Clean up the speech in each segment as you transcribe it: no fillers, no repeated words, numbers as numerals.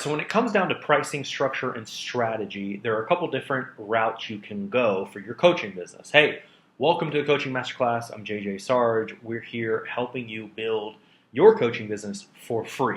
So when it comes down to pricing, structure, and strategy, there are a couple different routes you can go for your coaching business. Hey, welcome to the Coaching Masterclass. I'm JJ Sarge. We're here helping you build your coaching business for free.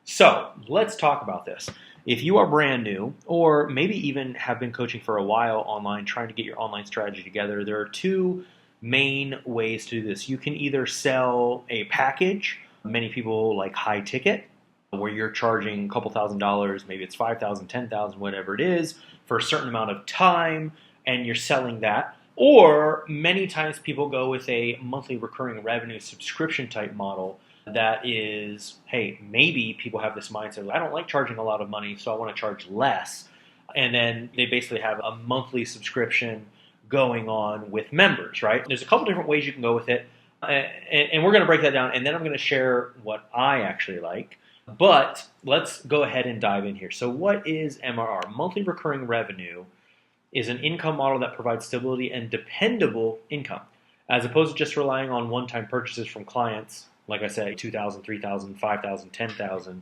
So let's talk about this. If you are brand new, or maybe even have been coaching for a while online, trying to get your online strategy together, there are two main ways to do this. You can either sell a package. Many people like high ticket, where you're charging a couple $1,000s, maybe it's $5,000, $10,000, whatever it is, for a certain amount of time, and you're selling that. Or many times people go with a monthly recurring revenue subscription type model that is, hey, maybe people have this mindset, I don't like charging a lot of money, so I want to charge less. And then they basically have a monthly subscription going on with members, right? There's a couple different ways you can go with it, and we're going to break that down, and then I'm going to share what I actually like. But let's go ahead and dive in here. So what is MRR? Monthly recurring revenue is an income model that provides stability and dependable income, as opposed to just relying on one-time purchases from clients, like I said, $2,000, $3,000, $5,000, $10,000.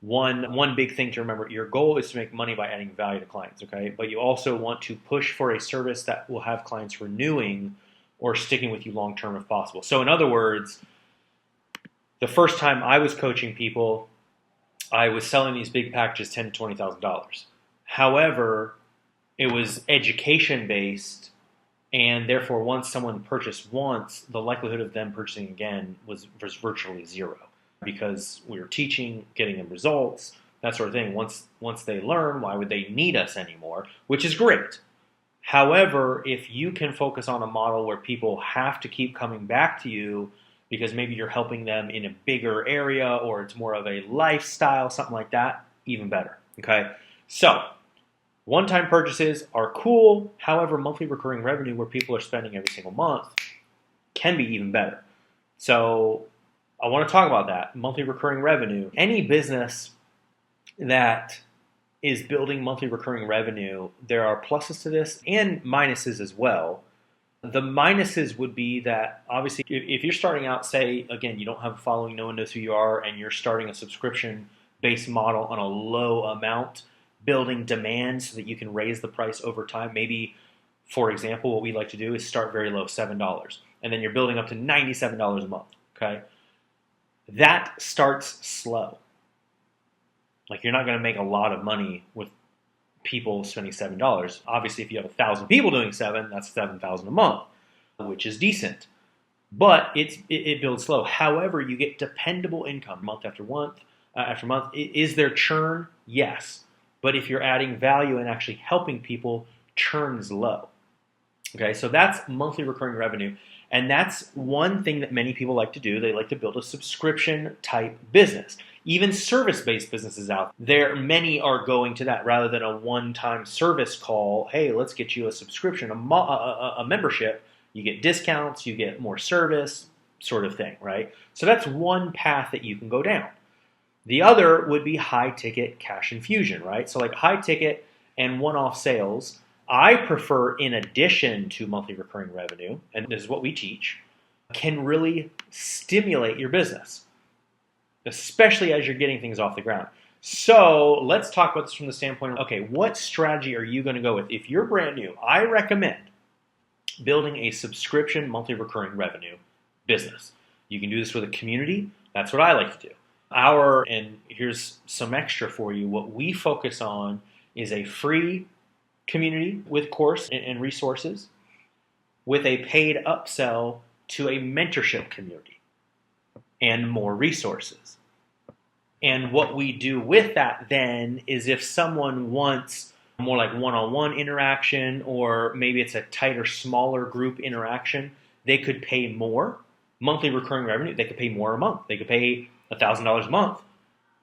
One big thing to remember, your goal is to make money by adding value to clients, okay? But you also want to push for a service that will have clients renewing or sticking with you long-term if possible. So in other words, the first time I was coaching people, I was selling these big packages, $10,000 to $20,000. However, it was education-based, and therefore once someone purchased once, the likelihood of them purchasing again was virtually zero, because we were teaching, getting them results, that sort of thing. Once they learn, why would they need us anymore? Which is great. However, if you can focus on a model where people have to keep coming back to you because maybe you're helping them in a bigger area, or it's more of a lifestyle, something like that, even better, okay? So, one-time purchases are cool. However, monthly recurring revenue, where people are spending every single month, can be even better. So, I want to talk about that, monthly recurring revenue. Any business that is building monthly recurring revenue, there are pluses to this and minuses as well. The minuses would be that, obviously, if you're starting out, say, again, you don't have a following, no one knows who you are, and you're starting a subscription-based model on a low amount, building demand so that you can raise the price over time. Maybe, for example, what we like to do is start very low, $7, and then you're building up to $97 a month, okay? That starts slow. Like, you're not going to make a lot of money with people spending $7. Obviously, if you have 1,000 people doing $7, that's $7,000 a month, which is decent. But it builds slow. However, you get dependable income month after month after month. Is there churn? Yes. But if you're adding value and actually helping people, churn is low. Okay, so that's monthly recurring revenue. And that's one thing that many people like to do. They like to build a subscription type business. Even service-based businesses out there, many are going to that rather than a one-time service call. Hey, let's get you a subscription, a membership. You get discounts, you get more service, sort of thing, right? So that's one path that you can go down. The other would be high-ticket cash infusion, right? So like high-ticket and one-off sales, I prefer, in addition to monthly recurring revenue, and this is what we teach, can really stimulate your business, especially as you're getting things off the ground. So let's talk about this from the standpoint of, okay, what strategy are you going to go with? If you're brand new, I recommend building a subscription monthly recurring revenue business. You can do this with a community. That's what I like to do. And here's some extra for you. What we focus on is a free community with course and resources, with a paid upsell to a mentorship community and more resources. And what we do with that then is, if someone wants more like one-on-one interaction, or maybe it's a tighter, smaller group interaction, they could pay more monthly recurring revenue. They could pay more a month. They could pay $1,000 a month.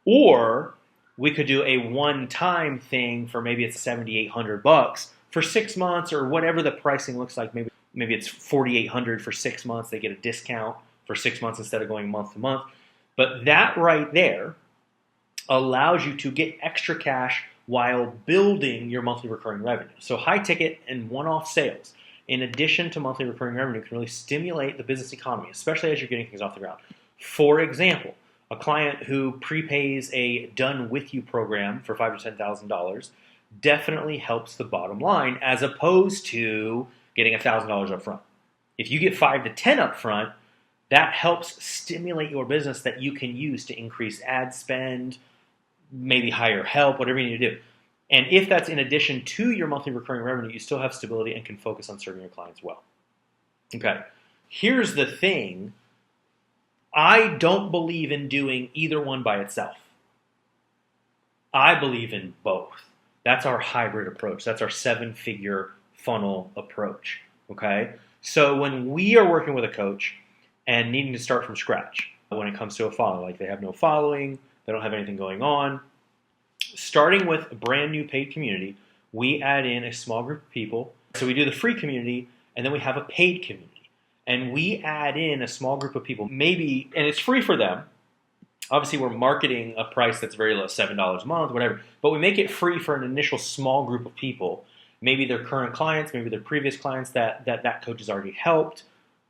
Or we could do a one-time thing for maybe it's $7,800 for 6 months, or whatever the pricing looks like. Maybe it's $4,800 for 6 months. They get a discount for 6 months instead of going month to month. But that right there allows you to get extra cash while building your monthly recurring revenue. So high ticket and one-off sales, in addition to monthly recurring revenue, can really stimulate the business economy, especially as you're getting things off the ground. For example, A client who prepays a done with you program for $5,000 to $10,000 definitely helps the bottom line as opposed to getting $1,000 up front. If you get 5 to 10 up front, that helps stimulate your business that you can use to increase ad spend, maybe hire help, whatever you need to do. And if that's in addition to your monthly recurring revenue, you still have stability and can focus on serving your clients well. Okay, here's the thing. I don't believe in doing either one by itself. I believe in both. That's our hybrid approach. That's our 7-figure funnel approach. Okay, so when we are working with a coach and needing to start from scratch when it comes to a follow, like they have no following, they don't have anything going on, starting with a brand new paid community, we add in a small group of people. So we do the free community, and then we have a paid community. And we add in a small group of people, maybe, and it's free for them. Obviously, we're marketing a price that's very low, $7 a month, whatever. But we make it free for an initial small group of people. Maybe they're current clients, maybe they're previous clients that coach has already helped,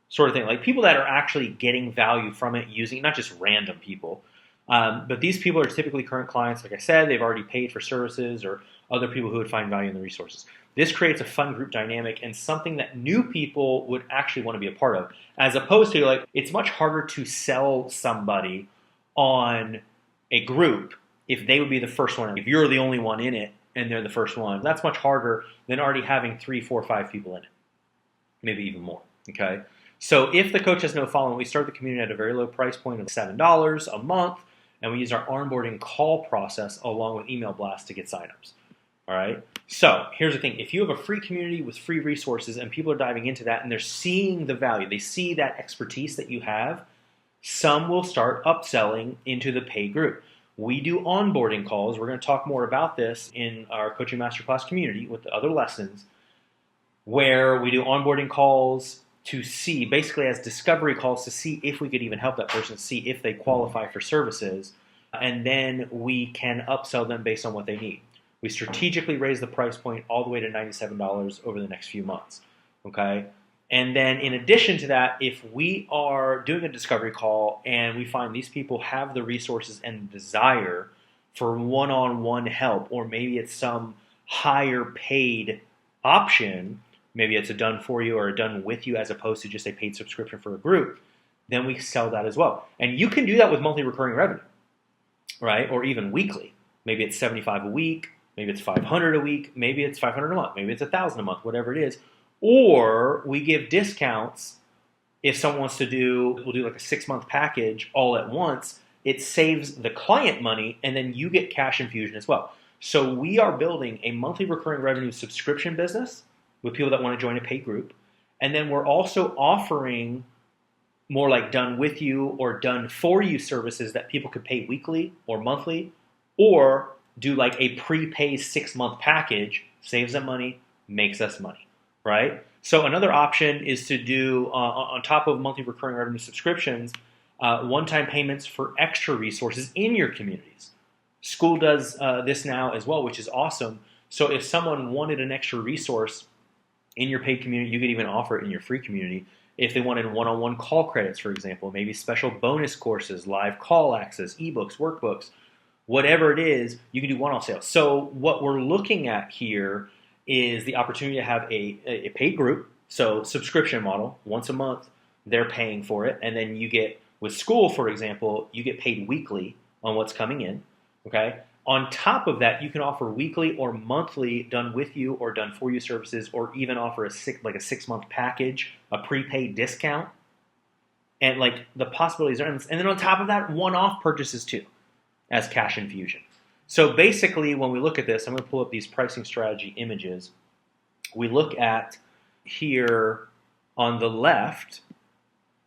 sort of thing. Like people that are actually getting value from it, using it, not just random people. But these people are typically current clients. Like I said, they've already paid for services or other people who would find value in the resources. This creates a fun group dynamic and something that new people would actually want to be a part of, as opposed to like, it's much harder to sell somebody on a group if they would be the first one. If you're the only one in it and they're the first one, that's much harder than already having 3, 4, 5 people in it, maybe even more. Okay. So if the coach has no following, we start the community at a very low price point of $7 a month, and we use our onboarding call process along with email blasts to get signups. All right. So here's the thing. If you have a free community with free resources and people are diving into that and they're seeing the value, they see that expertise that you have, some will start upselling into the paid group. We do onboarding calls. We're going to talk more about this in our Coaching Masterclass community with the other lessons, where we do onboarding calls to see, basically as discovery calls to see if we could even help that person, see if they qualify for services, and then we can upsell them based on what they need. We strategically raise the price point all the way to $97 over the next few months, okay? And then in addition to that, if we are doing a discovery call and we find these people have the resources and desire for one-on-one help, or maybe it's some higher paid option, maybe it's a done for you or a done with you as opposed to just a paid subscription for a group, then we sell that as well. And you can do that with monthly recurring revenue, right? Or even weekly. Maybe it's $75 a week, maybe it's $500 a week, maybe it's $500 a month, maybe it's $1,000 a month, whatever it is. Or we give discounts if someone wants to do, we'll do like a 6-month package all at once. It saves the client money, and then you get cash infusion as well. So we are building a monthly recurring revenue subscription business with people that want to join a paid group. And then we're also offering more like done with you or done for you services that people could pay weekly or monthly, or do like a prepaid 6-month package, saves them money, makes us money, right? So another option is to do, on top of monthly recurring revenue subscriptions, one-time payments for extra resources in your communities. School does this now as well, which is awesome. So if someone wanted an extra resource in your paid community, you could even offer it in your free community. If they wanted one-on-one call credits, for example, maybe special bonus courses, live call access, ebooks, workbooks, whatever it is, you can do one-off sales. So what we're looking at here is the opportunity to have a paid group, so subscription model, once a month, they're paying for it, and then you get, with school, for example, you get paid weekly on what's coming in, okay? On top of that, you can offer weekly or monthly done with you or done for you services, or even offer a 6-month package, a prepaid discount, and like the possibilities are endless. And then on top of that, one-off purchases too, as cash infusion. So basically, when we look at this, I'm going to pull up these pricing strategy images. We look at here on the left,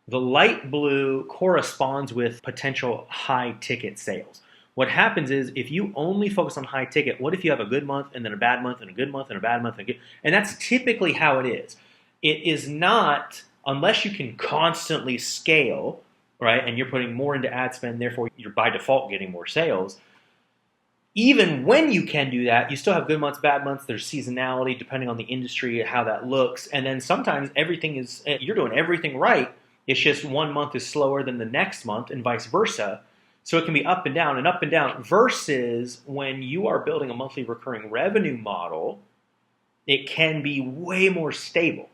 the light blue corresponds with potential high ticket sales. What happens is if you only focus on high ticket, what if you have a good month and then a bad month and a good month and a bad month? And that's typically how it is. It is not, unless you can constantly scale, right, and you're putting more into ad spend, therefore you're by default getting more sales. Even when you can do that, you still have good months, bad months. There's seasonality depending on the industry, how that looks. And then sometimes you're doing everything right. It's just one month is slower than the next month and vice versa. So it can be up and down versus when you are building a monthly recurring revenue model, it can be way more stable.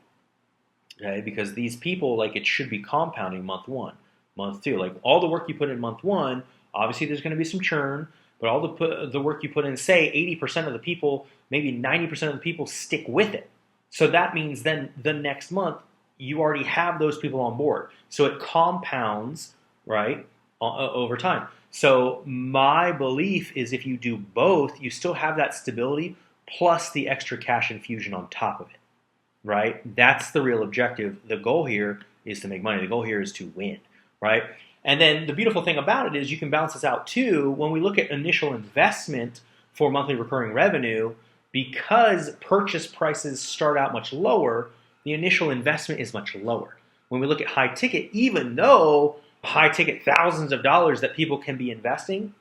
Okay, because these people, like, it should be compounding month one, month two. Like, all the work you put in month one, obviously there's going to be some churn, but all the work you put in, say 80% of the people, maybe 90% of the people stick with it. So that means then the next month, you already have those people on board. So it compounds, right, over time. So my belief is if you do both, you still have that stability plus the extra cash infusion on top of it, right? That's the real objective. The goal here is to make money. The goal here is to win, right? And then the beautiful thing about it is you can balance this out too. When we look at initial investment for monthly recurring revenue, because purchase prices start out much lower, the initial investment is much lower. When we look at high ticket, even though high ticket thousands of dollars that people can be investing,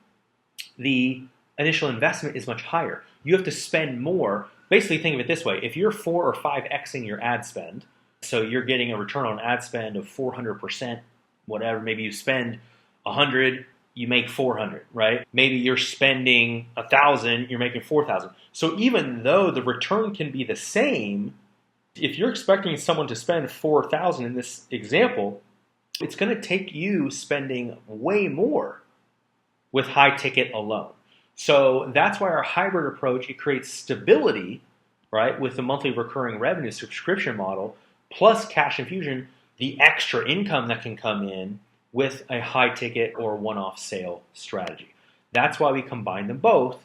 the initial investment is much higher. You have to spend more. Basically, think of it this way. If you're 4 or 5xing your ad spend, so you're getting a return on ad spend of 400%, whatever, maybe you spend 100, you make 400, right? Maybe you're spending 1,000, you're making 4,000. So even though the return can be the same, if you're expecting someone to spend 4,000 in this example, it's going to take you spending way more with high ticket alone. So that's why our hybrid approach, it creates stability, right, with the monthly recurring revenue subscription model, plus cash infusion, the extra income that can come in with a high ticket or one-off sale strategy. That's why we combine them both,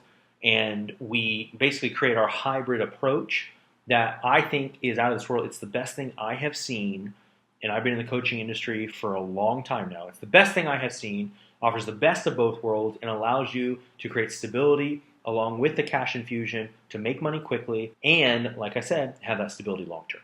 and we basically create our hybrid approach that I think is out of this world. It's the best thing I have seen, and I've been in the coaching industry for a long time now. It's the best thing I have seen, offers the best of both worlds, and allows you to create stability along with the cash infusion to make money quickly and, like I said, have that stability long term.